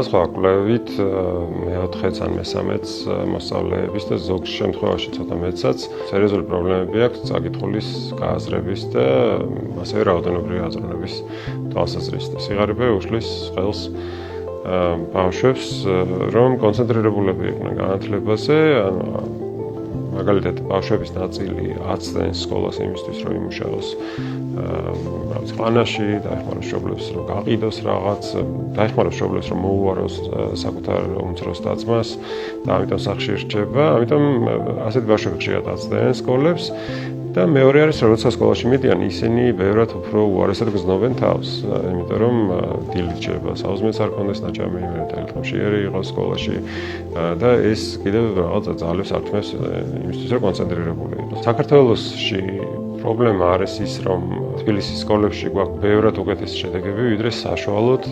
სხვა კვლევით მეოთხეც ან მესამეც მოსწავლეების და ზოგ შემთხვევაში ცოტა მეცაც სერიოზული პრობლემები აქვს წაკითხulis გააზრების და ასევე რაოდენობრივი აზროვნების თვალსაზრისით. სიღარიბე უშლის ხელს ბავშვებს რომ კონცენტრირებულები იყვნენ განათლებაზე, მაგალითად ბავშვების ნაწილი აცდენს სკოლას იმისთვის რომ იმუშაოს ყანაში, დაეხმაროს მშობლებს რომ გაყიდოს რაღაც, დაეხმაროს მშობლებს რომ მოუაროს საკუთარ უმცროს და-ძმას და ამიტომ სახლში რჩება, ამიტომ ასეთი ბავშვები ხშირად აცდენენ სკოლებს და მეორე არის რომ როცა სკოლაში მიდიან ისინი ბევრად უფრო უარესად გრძნობენ თავს, იმიტომ რომ დილით შეიძლება საუზმეც არ ქონდეს ნაჭამი, ტელეფონში იყოს სკოლაში და ეს კიდევ რაღაც ძალებს ართმევს იმისთვის რომ კონცენტრირებული იყოს. საქართველოში პრობლემა არის ის რომ თბილისის სკოლებში გვაქვს ბევრად უკეთესი შედეგები ვიდრე საშუალოდ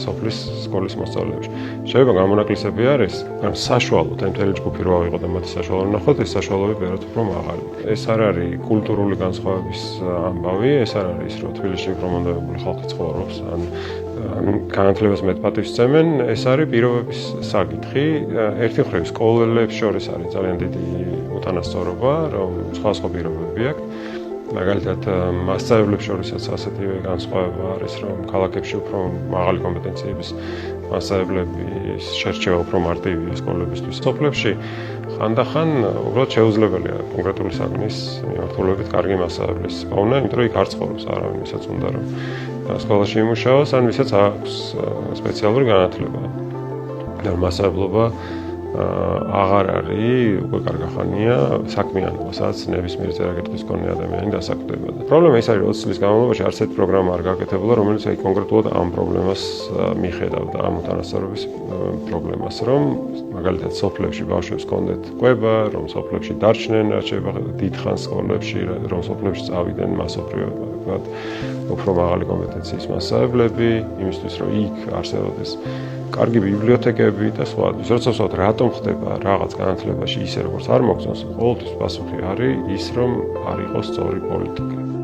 სოფლის სკოლის მოსწავლეებში. შეიძლება გამონაკლისები არის, მაგრამ საშუალოდ ამ მთელი ჯგუფი რო ავიღოთ და მათი საშუალო ვნახოთ, ეს საშუალოები ბევრად უფრო მაღალი. ეს არ არის კულტურული განსხვავების ამბავი, ეს არ არის რომ თბილისში უფრო მონდომებული ხალხი ცხოვრობს ან განათლებას მეტ პატივს სცემენ, ეს არის პირობების საკითხი. ერთი მხრივ სკოლებს შორის არის ძალიან დიდი უთანასწორობა, რომ სხვადასხვა პირობები აქვს. მაგალითად მასწავლებლებს შორისაც ასეთივე განსხვავება არის, რომ ქალაქებში უფრო მაღალი კომპეტენციების მასწავლებლების შერჩევა უფრო მარტივია სკოლებისთვის. სოფლებში ხანდახან უბრალოდ შეუძლებელია კონკრეტული საქმის მიმართულებით კარგი მასწავლებლის პოვნა, იმიტომ რომ იქ არ ცხოვრობს არავინ, ვისაც უნდა რომ სკოლაში იმუშაოს, ან ვისაც აქვს სპეციალური განათლება. და მასწავლებლობა აღარ არის უკვე კარგახანია საქმიანობასაც ნებისმიერ ზერაკითხვის მქონე ადამიანი დასაკვდება. პრობლემა ის არის, რომ 20 წლის განმავლობაში არც ერთი პროგრამა არ გაკეთებულა, რომელიც კონკრეტულად ამ პრობლემას მიხედავდა, ამ უთანასწორობის პრობლემას, რომ მაგალითად სოფლებში ბავშვებს ჰქონდეთ კვება, რომ სოფლებში დარჩნენ, რაც შეიძლება დიდხანს სკოლებში, რომ სოფლებში წავიდნენ მასობრივად უფრო მაღალი კომპეტენციის მასწავლებლები, იმისთვის რომ იქ არსებობდეს კარგი ბიბლიოთეკები და სხვა. როცა ვსვათ რატომ ხდება რაღაც განათლებაში ისე როგორც არ მოგწონს, ყოველთვის პასუხი არის ის რომ არ იყოს სწორი პოლიტიკა.